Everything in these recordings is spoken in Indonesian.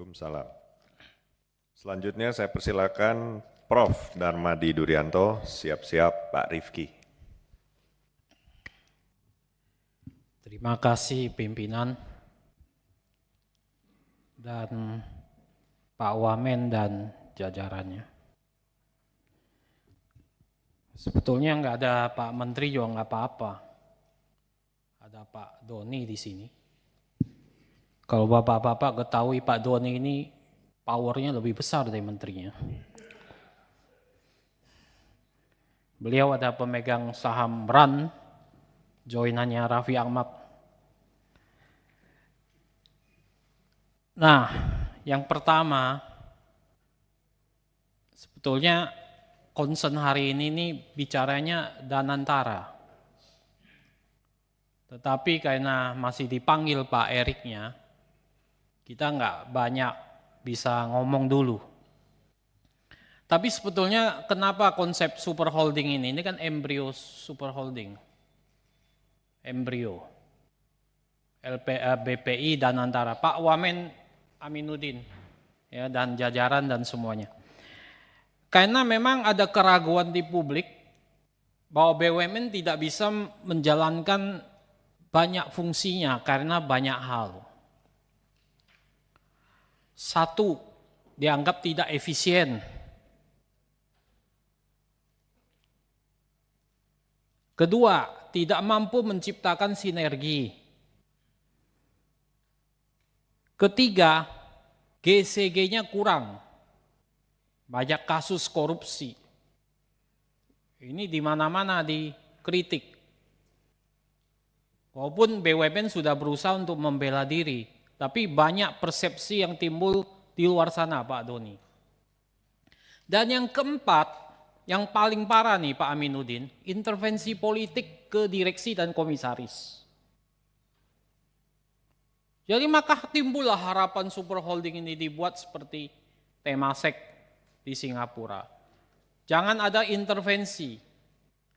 Waalaikumsalam. Selanjutnya saya persilakan Prof. Darmadi Duryanto, siap-siap Pak Rifki. Terima kasih pimpinan dan Pak Wamen dan jajarannya. Sebetulnya nggak ada Pak Menteri juga nggak apa-apa. Ada Pak Doni di sini. Kalau bapak-bapak ketahui Pak Doni ini powernya lebih besar dari menterinya. Beliau ada pemegang saham RAN, joinannya Raffi Ahmad. Nah, yang pertama, sebetulnya concern hari ini nih bicaranya Danantara. Tetapi karena masih dipanggil Pak Eriknya, kita nggak banyak bisa ngomong dulu. Tapi sebetulnya kenapa konsep super holding ini kan embrio super holding. Embrio. BPI dan antara Pak Wamen Aminuddin ya, dan jajaran dan semuanya. Karena memang ada keraguan di publik bahwa BUMN tidak bisa menjalankan banyak fungsinya karena banyak hal. Satu, dianggap tidak efisien. Kedua, tidak mampu menciptakan sinergi. Ketiga, GCG-nya kurang. Banyak kasus korupsi. Ini di mana-mana dikritik. Walaupun BUMN sudah berusaha untuk membela diri, tapi banyak persepsi yang timbul di luar sana, Pak Doni. Dan yang keempat, yang paling parah nih Pak Aminuddin, intervensi politik ke direksi dan komisaris. Jadi maka timbullah harapan super holding ini dibuat seperti Temasek di Singapura. Jangan ada intervensi.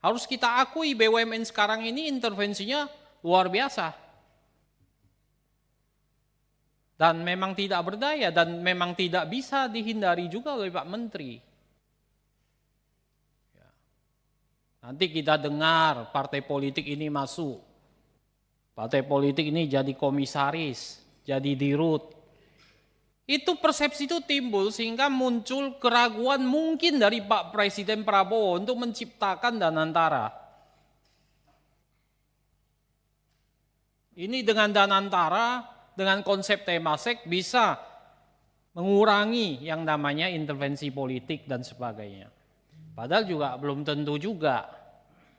Harus kita akui BUMN sekarang ini intervensinya luar biasa. Dan memang tidak berdaya dan memang tidak bisa dihindari juga oleh Pak Menteri. Nanti kita dengar partai politik ini masuk. Partai politik ini jadi komisaris, jadi dirut. Itu persepsi itu timbul sehingga muncul keraguan mungkin dari Pak Presiden Prabowo untuk menciptakan Danantara. Ini dengan Danantara, dengan konsep Temasek bisa mengurangi yang namanya intervensi politik dan sebagainya. Padahal juga belum tentu juga,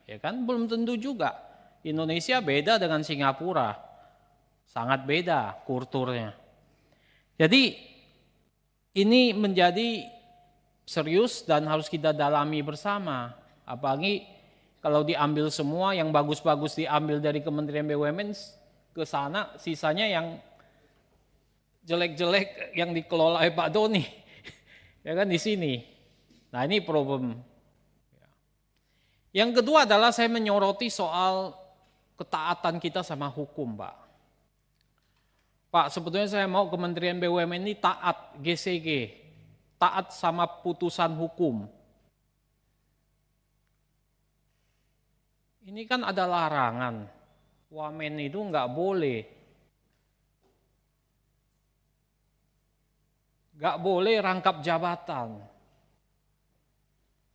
ya kan? Belum tentu juga. Indonesia beda dengan Singapura, sangat beda kulturnya. Jadi ini menjadi serius dan harus kita dalami bersama. Apalagi kalau diambil semua yang bagus-bagus diambil dari Kementerian BUMN ke sana, sisanya yang jelek-jelek yang dikelola oleh Pak Doni, ya kan di sini. Nah ini problem. Yang kedua adalah saya menyoroti soal ketaatan kita sama hukum, Pak. Pak, sebetulnya saya mau Kementerian BUMN ini taat GCG, taat sama putusan hukum. Ini kan ada larangan. Wamen itu nggak boleh rangkap jabatan.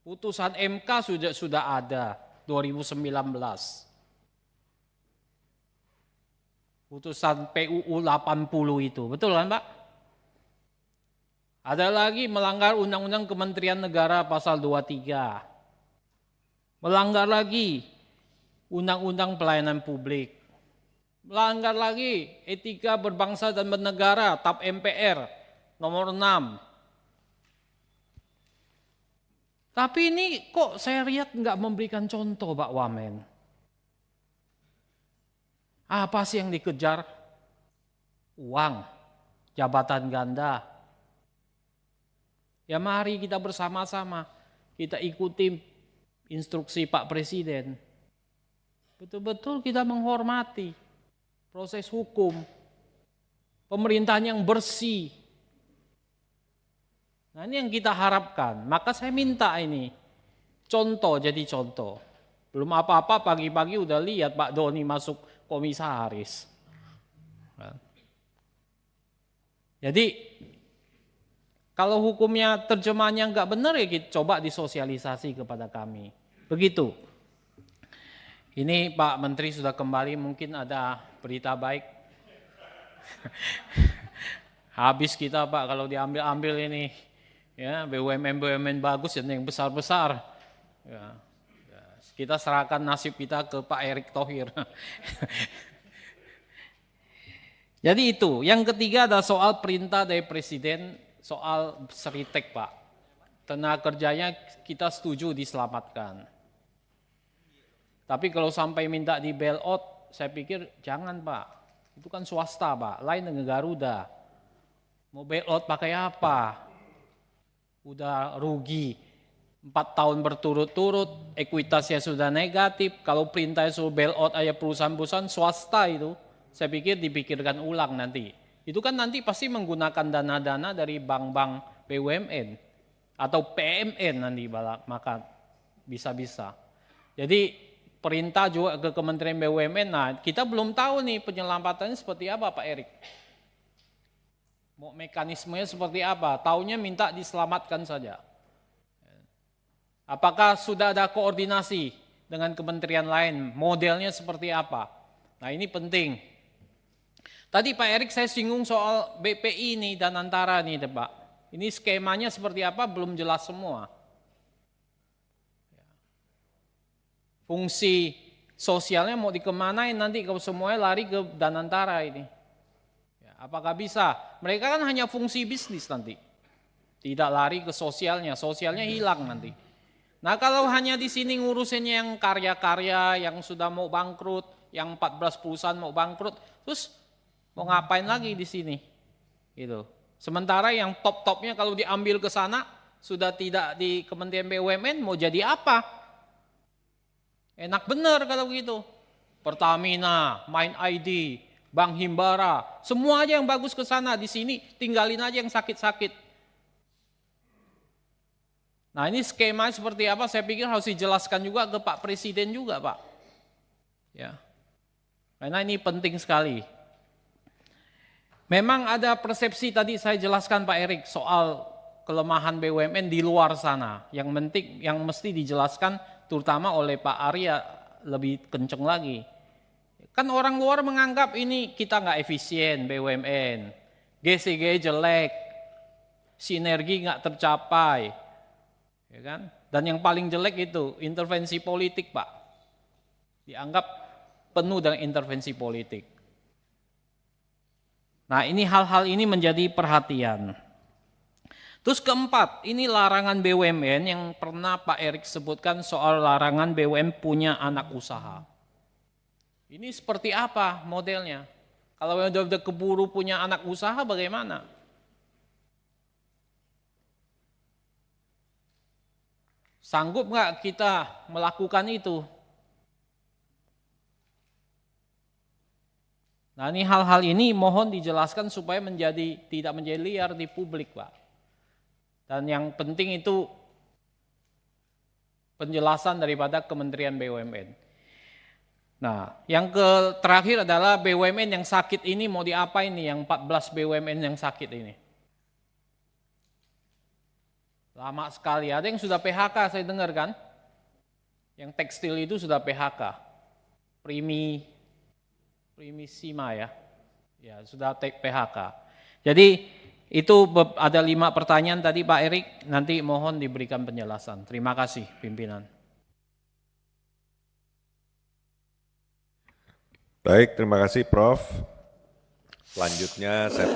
Putusan MK sudah ada 2019. Putusan PUU 80 itu, betul kan Pak? Ada lagi melanggar Undang-Undang Kementerian Negara pasal 23. Melanggar lagi Undang-Undang Pelayanan Publik. Melanggar lagi etika berbangsa dan bernegara TAP MPR nomor 6. Tapi ini kok saya lihat nggak memberikan contoh Pak Wamen. Apa sih yang dikejar? Uang, jabatan ganda. Ya mari kita bersama-sama, kita ikuti instruksi Pak Presiden. Betul-betul kita menghormati proses hukum, pemerintahan yang bersih, Nah ini yang kita harapkan. Maka saya minta ini contoh jadi contoh. Belum apa-apa pagi-pagi udah lihat Pak Doni masuk komisaris. Jadi kalau hukumnya terjemahannya nggak benar ya kita coba disosialisasi kepada kami. Begitu. Ini Pak Menteri sudah kembali, mungkin ada berita baik. Habis kita Pak kalau diambil-ambil ini, ya BUMN bagus yang besar-besar. Ya, kita serahkan nasib kita ke Pak Erick Thohir. Jadi itu. Yang ketiga ada soal perintah dari Presiden soal Seritek Pak. Tenaga kerjanya kita setuju diselamatkan. Tapi kalau sampai minta di bailout, saya pikir jangan Pak. Itu kan swasta Pak, lain dengan Garuda. Mau bailout pakai apa? Udah rugi 4 tahun berturut-turut, ekuitasnya sudah negatif. Kalau perintahnya suruh bailout aja perusahaan-perusahaan swasta itu, saya pikir dipikirkan ulang nanti. Itu kan nanti pasti menggunakan dana-dana dari bank-bank BUMN atau PMN nanti maka bisa-bisa. Jadi perintah juga ke Kementerian BUMN, nah kita belum tahu nih penyelamatannya seperti apa Pak Erik. Mau mekanismenya seperti apa, taunya minta diselamatkan saja. Apakah sudah ada koordinasi dengan kementerian lain, modelnya seperti apa? Nah ini penting. Tadi Pak Erik saya singgung soal BPI nih dan Antara nih Pak. Ini skemanya seperti apa belum jelas semua. Fungsi sosialnya mau dikemanain nanti kalau semuanya lari ke Danantara ini. Ya, apakah bisa? Mereka kan hanya fungsi bisnis nanti. Tidak lari ke sosialnya hilang nanti. Nah kalau hanya di sini ngurusinnya yang karya-karya yang sudah mau bangkrut, yang 14 perusahaan mau bangkrut, terus mau ngapain lagi di sini? Gitu. Sementara yang top-topnya kalau diambil ke sana sudah tidak di Kementerian BUMN mau jadi apa? Enak bener kalau gitu. Pertamina, Mind ID, Bank Himbara, semua aja yang bagus ke sana, di sini tinggalin aja yang sakit-sakit. Nah ini skema seperti apa saya pikir harus dijelaskan juga ke Pak Presiden juga Pak. Ya. Karena ini penting sekali. Memang ada persepsi tadi saya jelaskan Pak Erik soal kelemahan BUMN di luar sana. Yang penting, yang mesti dijelaskan terutama oleh Pak Arya lebih kenceng lagi. Kan orang luar menganggap ini kita nggak efisien BUMN, GCG jelek, sinergi nggak tercapai, ya kan? Dan yang paling jelek itu intervensi politik Pak, dianggap penuh dengan intervensi politik. Nah ini hal-hal ini menjadi perhatian. Terus keempat, ini larangan BUMN yang pernah Pak Erik sebutkan soal larangan BUMN punya anak usaha. Ini seperti apa modelnya? Kalau udah keburu punya anak usaha bagaimana? Sanggup nggak kita melakukan itu? Nah ini hal-hal ini mohon dijelaskan supaya tidak menjadi liar di publik Pak. Dan yang penting itu penjelasan daripada Kementerian BUMN. Nah yang terakhir adalah BUMN yang sakit ini mau diapain nih yang 14 BUMN yang sakit ini. Lama sekali, ada yang sudah PHK saya dengar kan. Yang tekstil itu sudah PHK. Primisima ya sudah PHK. Jadi itu ada 5 pertanyaan tadi Pak Erik, nanti mohon diberikan penjelasan. Terima kasih pimpinan. Baik, terima kasih Prof. Selanjutnya saya